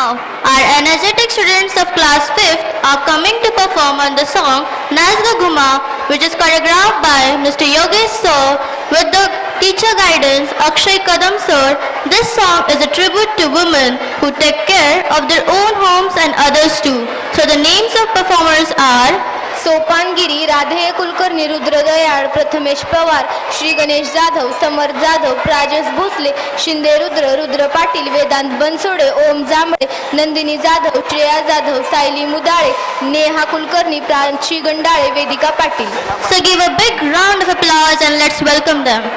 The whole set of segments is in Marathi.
Now, our energetic students of class 5th are coming to perform on the song Nazga Guma, which is choreographed by Mr. Yogesh Sir with the teacher guidance Akshay Kadam Sir. This song is a tribute to women who take care of their own homes and others too. So the names of performers are सोपानगिरी, Radheya Kulkarni, रुद्रदयाळ, Prathamesh Pawar, Shri Ganesh Jadhav, Samarth Jadhav, प्राजस Bhosale, Shinde Rudra, Rudra Patil, Vedanta Bansode, Om Jambhale, Nandini Jadhav, Shreya Jadhav, Sayali Mudale, Neha Kulkarni, Pranshi गंडाळे, Vedika Patil. So give a big round of applause and let's welcome them.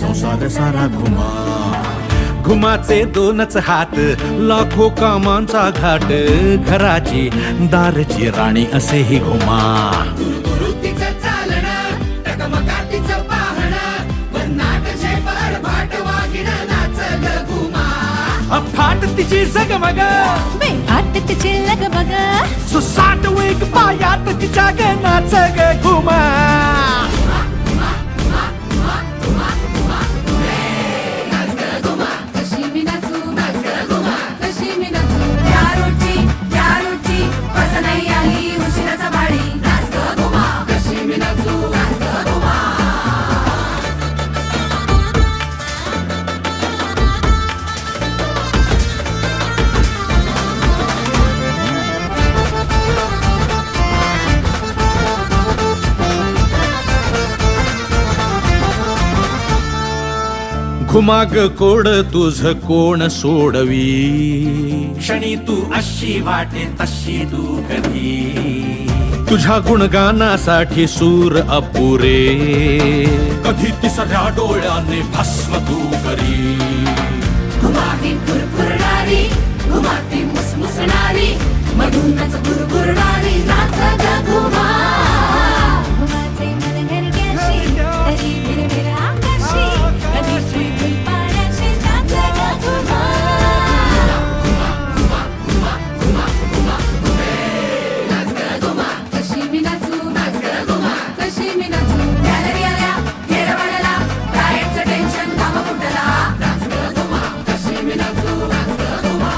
संसार सारा घुमा, घुमाचे दोनच हात, लाखो कामांचा घाट, घराची दारची राणी असेही घुमा. फाट तिची जगमग, फाट तिची लगबग, सुसाट वेग पायात तिच्या ग नाच ग घुमा. घुमाग कोड तुझ कोण सोडवी, क्षणी तू अशी वाटे तशी तू कधी. तुझ्या गुणगानासाठी सूर अपुरे, कधी तिसऱ्या डोळ्याने भस्म तू करी. घुमाती फुरफुरणारी, घुमाती मुसमुसणारी, मधूनच बुरबुरणारी नाच ग घुमा. घुमाचे मन घरग्याशी, तरी भिरभिर आकाशी, कधी श्रीफुल पाण्याशी नाच ग घुमा. कशी मी नाचू, नाच ग घुमा, कशी मी नाचू. गॅलरी आल्या, खेळवाड्याला, डाएटचं टेन्शन काम कुठला. नाच ग घुमा, कशी मी नाचू, नाच ग घुमा.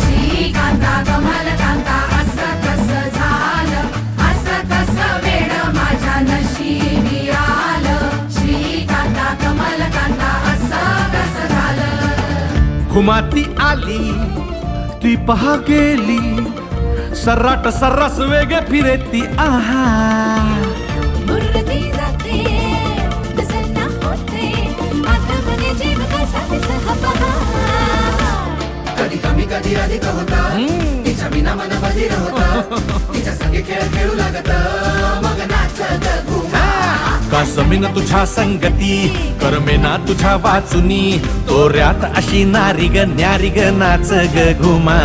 श्रीकांता कमल कांता, असं कसं झालं, असं कसं वेड माझ्या नशिबी आलं. श्रीकांता कमल कांता, असं कसं झालं. घुमाती आली ती पहा गेली, सर्राट सर्रास वेग फिरे ती. आहा बुरती जाते, प्रसन्न होते, आतमध्ये जीव कसा दिसत पहा. कधी कमी कधी अधिक होता, तिच्या बिना मन बधीर होता, तिच्या संगे खेळ खेळू लागत, मग नाच ग घुमा. का समीन तुझ्या संगती, करमेना तुझ्या वाचुनी, तोऱ्यात अशी नारी ग न्यारी ग नाच ग घुमा.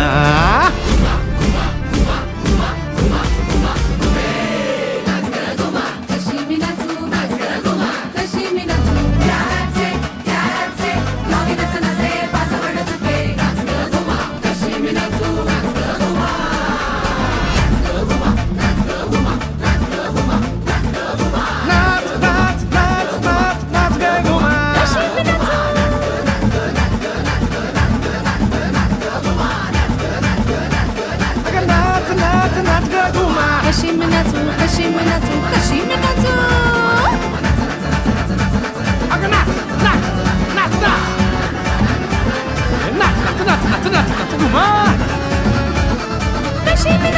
कशी मी नाचू, नाच ग घुमा, कशी मी नाचू. त्याचे त्याचे नवीनच नसे पासवर्ड चुके. नाच ग घुमा, कशी मी नाचू, नाच ग घुमा. नाच ग घुमा, नाच ग घुमा, नाच ग घुमा, नाच ग घुमा. नाच नाच नाच नाच नाच ग घुमा. अगं नाच नाच नाच ग घुमा. कशी मी नाचू, कशी मी नाचू, कशी मी नाचू. अगं नाच नाच नाच नाच नाच नाच नाच नाच नाच नाच घुमा. कशी मी